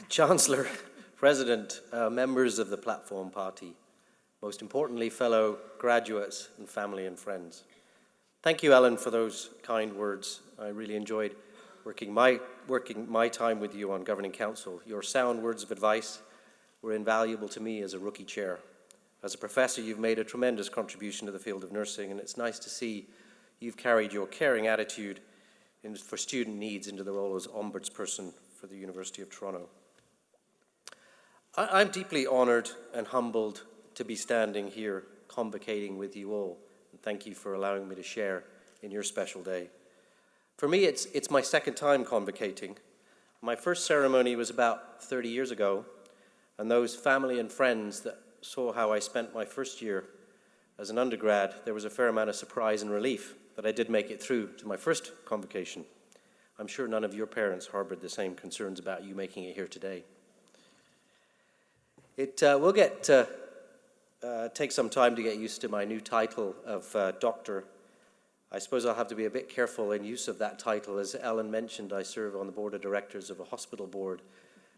Chancellor, President, members of the Platform Party, most importantly, fellow graduates and family and friends. Thank you, Ellen, for those kind words. I really enjoyed working my time with you on Governing Council. Your sound words of advice were invaluable to me as a rookie chair. As a professor, you've made a tremendous contribution to the field of nursing, and it's nice to see you've carried your caring attitude for student needs into the role as ombudsperson for the University of Toronto. I'm deeply honoured and humbled to be standing here convocating with you all, and thank you for allowing me to share in your special day. For me, it's my second time convocating. My first ceremony was about 30 years ago, and those family and friends that saw how I spent my first year as an undergrad, there was a fair amount of surprise and relief that I did make it through to my first convocation. I'm sure none of your parents harbored the same concerns about you making it here today. It will take some time to get used to my new title of doctor. I suppose I'll have to be a bit careful in use of that title. As Ellen mentioned, I serve on the board of directors of a hospital board,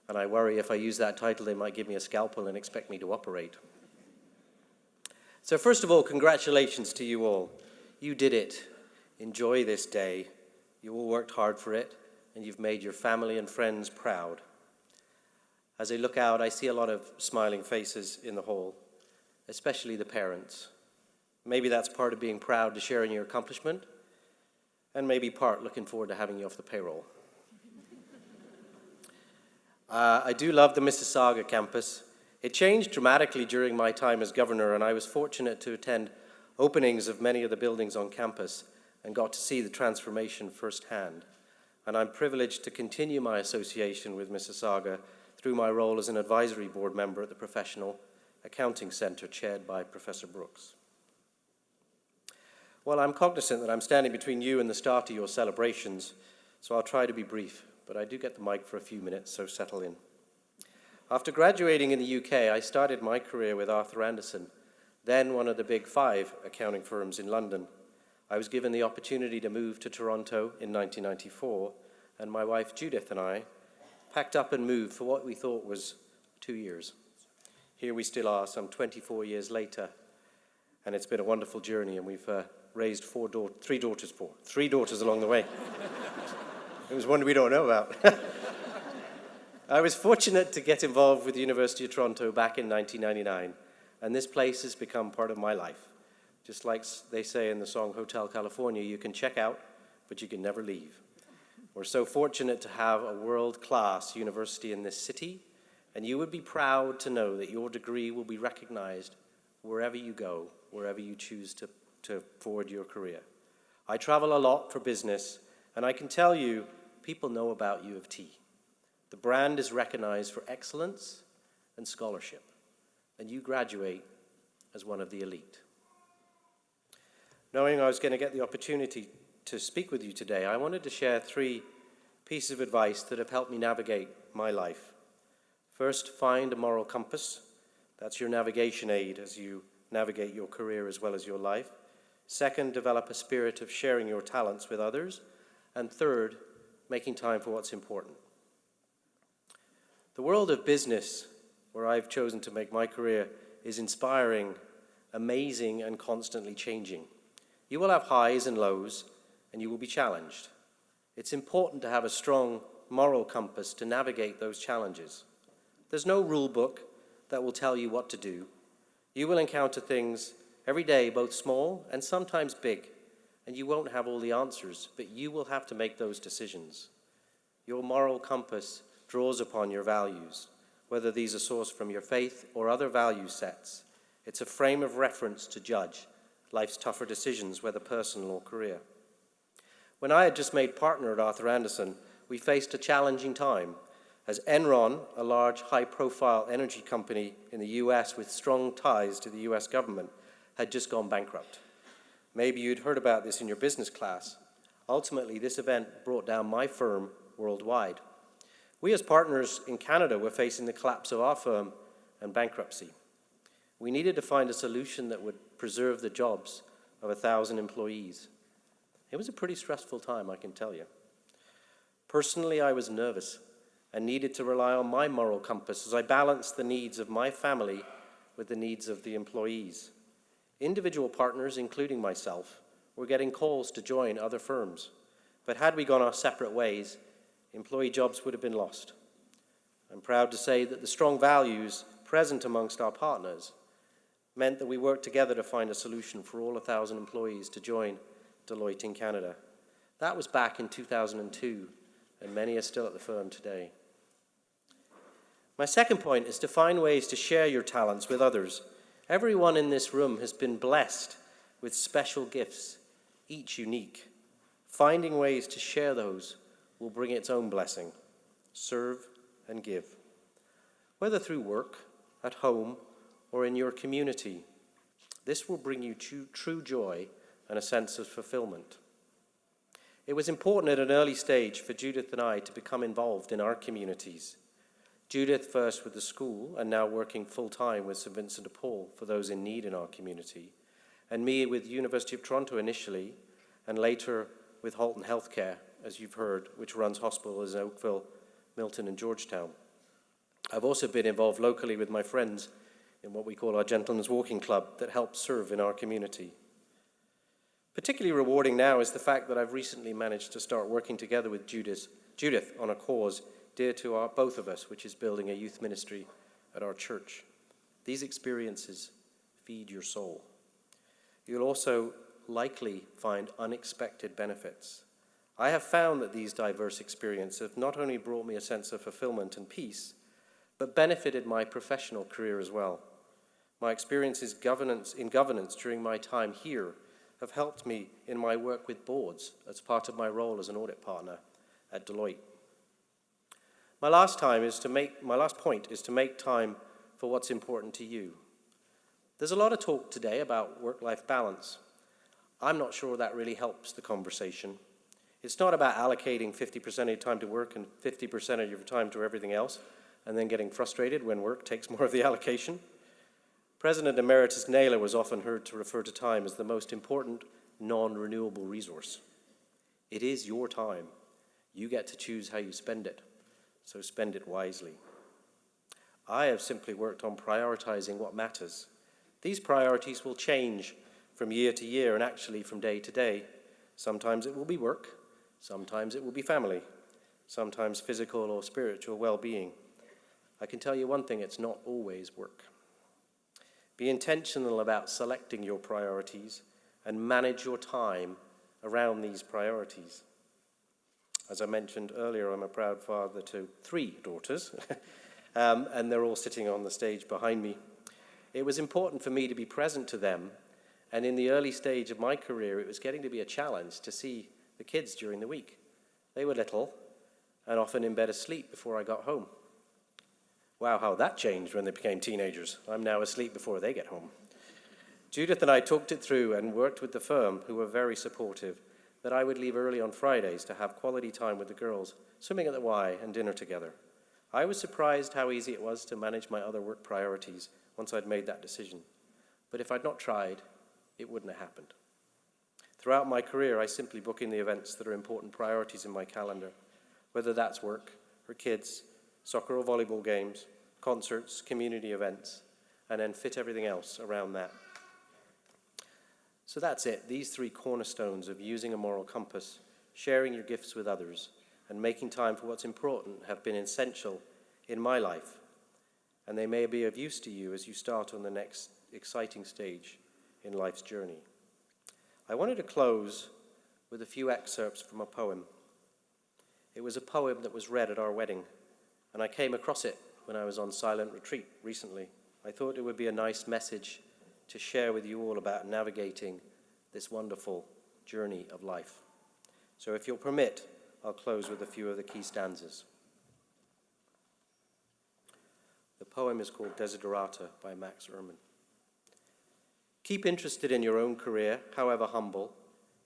and I worry if I use that title, they might give me a scalpel and expect me to operate. So first of all, congratulations to you all. You did it. Enjoy this day. You all worked hard for it, and you've made your family and friends proud. As I look out, I see a lot of smiling faces in the hall, especially the parents. Maybe that's part of being proud to share in your accomplishment, and maybe part looking forward to having you off the payroll. I do love the Mississauga campus. It changed dramatically during my time as governor, and I was fortunate to attend openings of many of the buildings on campus and got to see the transformation firsthand. And I'm privileged to continue my association with Mississauga through my role as an advisory board member at the Professional Accounting Centre, chaired by Professor Brooks. Well, I'm cognizant that I'm standing between you and the start of your celebrations, so I'll try to be brief, but I do get the mic for a few minutes, so settle in. After graduating in the UK, I started my career with Arthur Andersen, then one of the big 5 accounting firms in London. I was given the opportunity to move to Toronto in 1994, and my wife Judith and I packed up and moved for what we thought was 2 years. Here we still are, some 24 years later, and it's been a wonderful journey, and we've raised 3 daughters along the way. It was one we don't know about. I was fortunate to get involved with the University of Toronto back in 1999, and this place has become part of my life. Just like they say in the song Hotel California, you can check out, but you can never leave. We're so fortunate to have a world-class university in this city, and you would be proud to know that your degree will be recognized wherever you go, wherever you choose to forward your career. I travel a lot for business, and I can tell you, people know about U of T. The brand is recognized for excellence and scholarship, and you graduate as one of the elite. Knowing I was going to get the opportunity to speak with you today, I wanted to share 3 pieces of advice that have helped me navigate my life. First, find a moral compass. That's your navigation aid as you navigate your career as well as your life. Second, develop a spirit of sharing your talents with others. And third, making time for what's important. The world of business, where I've chosen to make my career, is inspiring, amazing, and constantly changing. You will have highs and lows, and you will be challenged. It's important to have a strong moral compass to navigate those challenges. There's no rule book that will tell you what to do. You will encounter things every day, both small and sometimes big, and you won't have all the answers, but you will have to make those decisions. Your moral compass draws upon your values, whether these are sourced from your faith or other value sets. It's a frame of reference to judge life's tougher decisions, whether personal or career. When I had just made partner at Arthur Andersen, we faced a challenging time as Enron, a large high-profile energy company in the US with strong ties to the US government, had just gone bankrupt. Maybe you'd heard about this in your business class. Ultimately, this event brought down my firm worldwide. We as partners in Canada were facing the collapse of our firm and bankruptcy. We needed to find a solution that would preserve the jobs of 1,000 employees. It was a pretty stressful time, I can tell you. Personally, I was nervous and needed to rely on my moral compass as I balanced the needs of my family with the needs of the employees. Individual partners, including myself, were getting calls to join other firms, but had we gone our separate ways, employee jobs would have been lost. I'm proud to say that the strong values present amongst our partners meant that we worked together to find a solution for all 1,000 employees to join Deloitte in Canada. That was back in 2002, and many are still at the firm today. My second point is to find ways to share your talents with others. Everyone in this room has been blessed with special gifts, each unique. Finding ways to share those will bring its own blessing. Serve and give. Whether through work, at home, or in your community, this will bring you true joy and a sense of fulfillment. It was important at an early stage for Judith and I to become involved in our communities. Judith first with the school and now working full-time with St. Vincent de Paul for those in need in our community, and me with University of Toronto initially, and later with Halton Healthcare, as you've heard, which runs hospitals in Oakville, Milton, and Georgetown. I've also been involved locally with my friends in what we call our Gentlemen's Walking Club that helps serve in our community. Particularly rewarding now is the fact that I've recently managed to start working together with Judith on a cause dear to both of us, which is building a youth ministry at our church. These experiences feed your soul. You'll also likely find unexpected benefits. I have found that these diverse experiences have not only brought me a sense of fulfillment and peace, but benefited my professional career as well. My experiences in governance during my time here have helped me in my work with boards as part of my role as an audit partner at Deloitte. My last point is to make time for what's important to you. There's a lot of talk today about work-life balance. I'm not sure that really helps the conversation. It's not about allocating 50% of your time to work and 50% of your time to everything else, and then getting frustrated when work takes more of the allocation. President Emeritus Naylor was often heard to refer to time as the most important non-renewable resource. It is your time. You get to choose how you spend it, so spend it wisely. I have simply worked on prioritizing what matters. These priorities will change from year to year and actually from day to day. Sometimes it will be work, sometimes it will be family, sometimes physical or spiritual well-being. I can tell you one thing, it's not always work. Be intentional about selecting your priorities and manage your time around these priorities. As I mentioned earlier, I'm a proud father to 3 daughters, and they're all sitting on the stage behind me. It was important for me to be present to them, and in the early stage of my career, it was getting to be a challenge to see the kids during the week. They were little and often in bed asleep before I got home. Wow, how that changed when they became teenagers. I'm now asleep before they get home. Judith and I talked it through and worked with the firm, who were very supportive, that I would leave early on Fridays to have quality time with the girls, swimming at the Y and dinner together. I was surprised how easy it was to manage my other work priorities once I'd made that decision. But if I'd not tried, it wouldn't have happened. Throughout my career, I simply book in the events that are important priorities in my calendar, whether that's work or kids, soccer or volleyball games, concerts, community events, and then fit everything else around that. So that's it. These 3 cornerstones of using a moral compass, sharing your gifts with others, and making time for what's important have been essential in my life, and they may be of use to you as you start on the next exciting stage in life's journey. I wanted to close with a few excerpts from a poem. It was a poem that was read at our wedding, and I came across it when I was on silent retreat recently. I thought it would be a nice message to share with you all about navigating this wonderful journey of life. So if you'll permit, I'll close with a few of the key stanzas. The poem is called Desiderata by Max Ehrmann. Keep interested in your own career, however humble.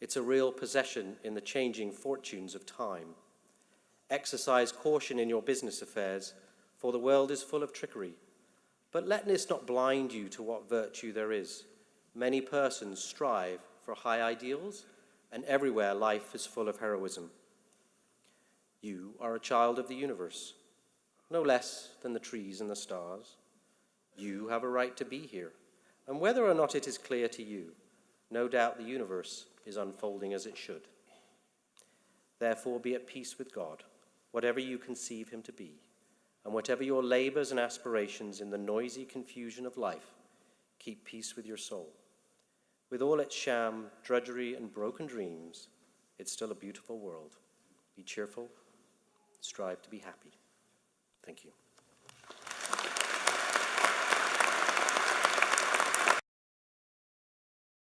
It's a real possession in the changing fortunes of time. Exercise caution in your business affairs, for the world is full of trickery. But let this not blind you to what virtue there is. Many persons strive for high ideals, and everywhere life is full of heroism. You are a child of the universe. no less than the trees and the stars. You have a right to be here, and whether or not it is clear to you, no doubt the universe is unfolding as it should. Therefore, be at peace with God, whatever you conceive him to be, and whatever your labors and aspirations in the noisy confusion of life, keep peace with your soul. With all its sham, drudgery, and broken dreams, it's still a beautiful world. Be cheerful, strive to be happy. Thank you.